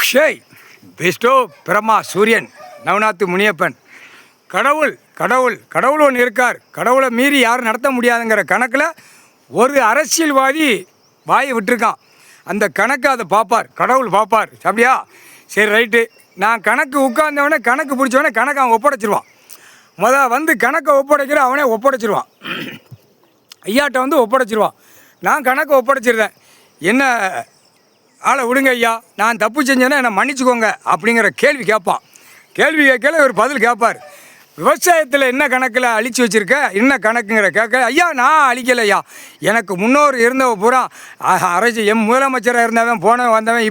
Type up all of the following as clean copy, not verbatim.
அக்ஷய், விஷ்ணு, பிரம்மா, சூரியன், நவநாத், முனியப்பன். கடவுள் கடவுள் கடவுள் ஒன்று இருக்கார். கடவுளை மீறி யாரும் நடத்த முடியாதுங்கிற கணக்கில் ஒரு அரசியல்வாதி வாயை விட்டுருக்கான். அந்த கணக்கு அதை பார்ப்பார், கடவுள் பார்ப்பார். அப்படியா? சரி, ரைட்டு. நான் கணக்கு உட்கார்ந்தவனே கணக்கு பிடிச்சவனே கணக்கு அவன் ஒப்படைச்சிருவான். வந்து கணக்கை ஒப்படைக்கிற அவனே ஒப்படைச்சிருவான். ஐயாட்ட வந்து ஒப்படைச்சிருவான். நான் கணக்கை ஒப்படைச்சிருந்தேன். என்ன ஆளை விடுங்க ஐயா, நான் தப்பு செஞ்சேன்னா என்னை மன்னிச்சுக்கோங்க அப்படிங்கிற கேள்வி கேட்பான். கேள்வி கேட்கல ஒரு பதில் கேட்பார். விவசாயத்தில் என்ன கணக்கில் அழிச்சு வச்சுருக்க, என்ன கணக்குங்கிற கேட்க, ஐயா நான் அழிக்கலை ஐயா, எனக்கு முன்னோர் இருந்தவ பூரா என் முதலமைச்சராக இருந்தவன், போனவன் வந்தவன்,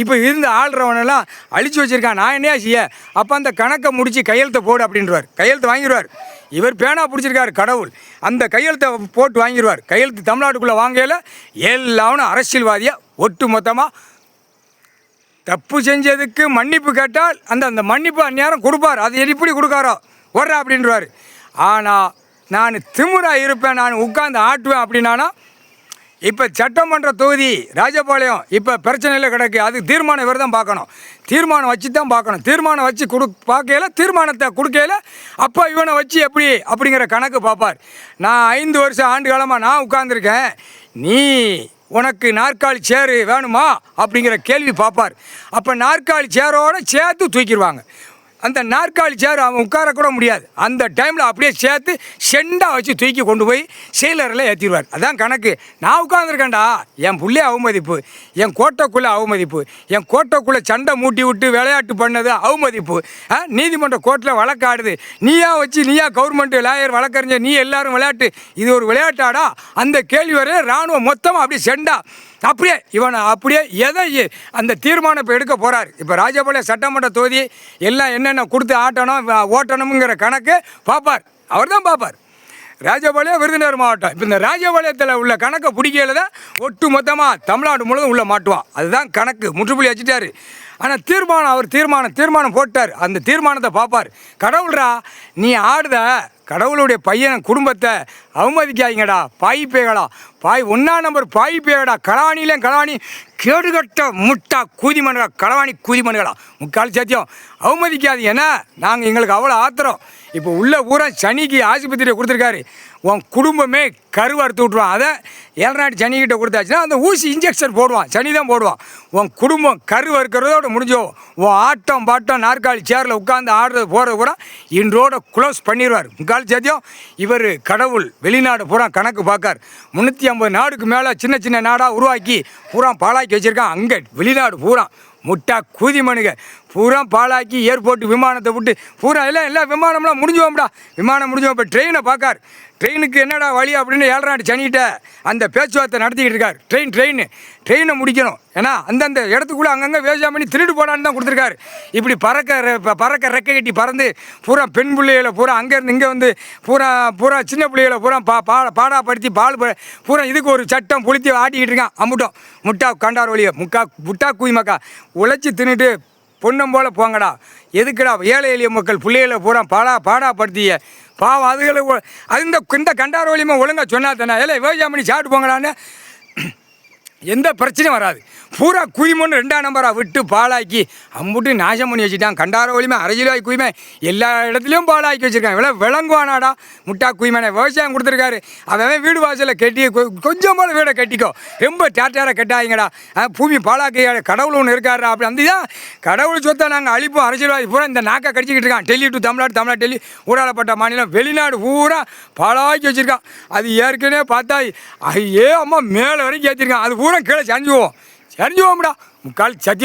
இப்போ இருந்த ஆள்றவனெல்லாம் அழிச்சு வச்சுருக்கான், நான் என்னையா செய்ய? அப்போ அந்த கணக்கை முடித்து கையெழுத்தை போடு அப்படின்றவார். கையெழுத்து வாங்கிடுவார். இவர் பேனா பிடிச்சிருக்காரு கடவுள், அந்த கையெழுத்தை போட்டு வாங்கிடுவார். கையெழுத்து தமிழ்நாட்டுக்குள்ளே வாங்கையில் எல்லாரும் அரசியல்வாதியாக ஒட்டு மொத்தமாக தப்பு செஞ்சதுக்கு மன்னிப்பு கேட்டால் அந்த மன்னிப்பு அந்நேரம் கொடுப்பார். அது எப்படி கொடுக்காரோ வர்றா அப்படின்றார். ஆனால் நான் திமுறாக இருப்பேன், நான் உட்காந்து ஆட்டுவேன் அப்படின்னானா, இப்போ சட்டமன்ற தொகுதி ராஜபாளையம் இப்போ பிரச்சனையில் கிடக்கு. அதுக்கு தீர்மானம் இவர் தான் பார்க்கணும். தீர்மானம் வச்சு தான் பார்க்கணும். தீர்மானம் வச்சு பார்க்கையில், தீர்மானத்தை கொடுக்கையில் அப்போ இவனை வச்சு எப்படி அப்படிங்கிற கணக்கு பார்ப்பார். நான் 5 வருஷம் ஆண்டு காலமாக நான் உட்கார்ந்துருக்கேன், நீ உனக்கு நாற்காலி சேரு வேணுமா அப்படிங்கிற கேள்வி பார்ப்பார். அப்போ நாற்காலி சேரோடு சேர்த்து தூக்கிடுவாங்க. அந்த நாற்காலி சேர் அவன் உட்காரக்கூட முடியாது. அந்த டைமில் அப்படியே சேர்த்து செண்டாக வச்சு தூக்கி கொண்டு போய் செயலரில் ஏற்றிடுவார். அதான் கணக்கு. நான் உட்காந்துருக்கேன்டா, என் புள்ளே அவமதிப்பு, என் கோட்டைக்குள்ளே அவமதிப்பு, என் கோட்டைக்குள்ளே சண்டை மூட்டி விட்டு விளையாட்டு பண்ணது அவமதிப்பு, நீதிமன்ற கோர்ட்டில் வழக்காடுது, நீயா கவர்மெண்ட்டு லாயர் வழக்கறிஞர், நீ எல்லாரும் விளையாட்டு, இது ஒரு விளையாட்டாடா? அந்த கேள்வி வரைய இராணுவம் மொத்தமாக அப்படியே செண்டா அப்படியே இவனை அப்படியே எதை அந்த தீர்மானம் இப்போ எடுக்க போகிறார். இப்போ ராஜபாளையம் சட்டமன்ற தொகுதி எல்லாம் என்னென்ன கொடுத்து ஆட்டணும் ஓட்டணுங்கிற கணக்கு பார்ப்பார். அவர் தான் பார்ப்பார். ராஜபாளையம் விருதுநகர் மாவட்டம். இப்போ இந்த ராஜபாளையத்தில் உள்ள கணக்கை பிடிக்கல தான் ஒட்டு மொத்தமாக தமிழ்நாடு முழுவதும் உள்ளே மாட்டுவான். அதுதான் கணக்கு. முற்றுப்புள்ளி வச்சுட்டார். ஆனால் அவர் தீர்மானம் போட்டார். அந்த தீர்மானத்தை பார்ப்பார். கடவுள்ரா, நீ ஆடுத கடவுளுடைய பையன் குடும்பத்தை அவமதிக்காதீங்கடா, பாய் பேகடா, 1ஆம் நம்பர் பாய் பேகடா, கலாணி கேடுகட்ட முட்டா கூதிமனுகளா, களவாணி கூதிமனுகளா, முக்கால் சத்தியம் அவமதிக்காதீங்க. ஏன்னா நாங்கள் எங்களுக்கு அவ்வளோ ஆத்திரம். இப்போ உள்ள ஊரா சனிக்கு ஆஸ்பத்திரியை கொடுத்துருக்காரு. உன் குடும்பமே கருவறுத்து விட்ருவான். அதை 7 நாட்டு சனிக்கிட்ட கொடுத்தாச்சுன்னா அந்த ஊசி இன்ஜெக்ஷன் போடுவான், சனி தான் போடுவான். உன் குடும்பம் கருவறுக்கிறதோட முடிஞ்சோ. உன் ஆட்டம் பாட்டம் நாற்காலி சேரில் உட்காந்து ஆடுறது போகிறது பூரா இன்றோட க்ளோஸ் பண்ணிடுவார். முக்கால் சத்தியம். இவர் கடவுள் வெளிநாடு பூரா கணக்கு பார்க்கார். 350 நாடுக்கு மேலே சின்ன சின்ன நாடாக உருவாக்கி பூரா பாழாக்கி வச்சுருக்கான். அங்கே வெளிநாடு பூரா முட்டா கூதிமனுங்க பூரா பாழாக்கி ஏர்போர்ட்டு விமானத்தை விட்டு பூரா எல்லாம் விமானம்லாம் முடிஞ்சுவோம்டா. விமானம் முடிஞ்சோம். இப்போ ட்ரெயினை பார்க்கார். ட்ரெயினுக்கு என்னடா வழி அப்படின்னு 7 நாட்டு சனிகிட்ட அந்த பேச்சுவார்த்தை நடத்திக்கிட்டு இருக்கார். ட்ரெயினை முடிக்கணும். ஏன்னா அந்தந்த இடத்துக்குள்ளே அங்கங்கே விவசாயம் பண்ணி திருடு போடான்னு தான் கொடுத்துருக்காரு. இப்படி பறக்க ரெக்கை கட்டி பறந்து பூரா பெண் பிள்ளைகளை பூரா அங்கேருந்து இங்கே வந்து பூரா சின்ன பிள்ளைகளை பூரா பாடாப்படுத்தி பூரா இதுக்கு ஒரு சட்டம் புளித்தி ஆட்டிக்கிட்டு இருக்கான். அம்முட்டோம் முட்டா கண்டார் வழியை முட்டா குயிமக்கா உழைச்சி தின்னுட்டு பொண்ணும் போல் போங்கடா. எதுக்குடா ஏழை எளிய மக்கள் பிள்ளைகளை பூரா பாடாப்படுத்திய பாவம். அதுகளை இந்த கண்டார் வழியுமே ஒழுங்காக சொன்னா தானே விவசாயம் பண்ணி சாப்பிட்டு போங்கடான்னு எந்த பிரச்சனையும் வராது. பூரா குயிமொன்று 2ஆம் நம்பராக விட்டு பாலாக்கி அம்புட்டு நாசம் பண்ணி வச்சுட்டான். கண்டார வலிமை அரசியல்வாய் குயிமை எல்லா இடத்துலையும் பாலாக்கி வச்சுருக்கான். விளங்குவானாடா முட்டா குயிமனை. விவசாயம் கொடுத்துருக்காரு. அவன் வீடு வாசலில் கட்டி கொஞ்சம் போல வீடை கட்டிக்கோ, ரொம்ப டேட்டாராக கட்டாதீங்கடா. பூமி பாலாக்கி கடவுள் ஒன்று இருக்காரா அப்படி அந்த தான் கடவுள் சொத்தை நாங்கள் அழிப்போம். அரசியல்வாதி பூரா இந்த நாக்கை கடிச்சிக்கிட்டு இருக்கான். டெல்லி டு தமிழ்நாடு டெல்லி ஊடாடப்பட்ட மாநிலம் வெளிநாடு பூரா பாலாக்கி வச்சுருக்கான். அது ஏற்கனவே பார்த்தா ஐயே அம்மா மேலே வரைக்கும் ஏற்றிருக்கான். அது பூரா கீழே சரிஞ்சுவோம்டா. முக்கால் சத்தியம்.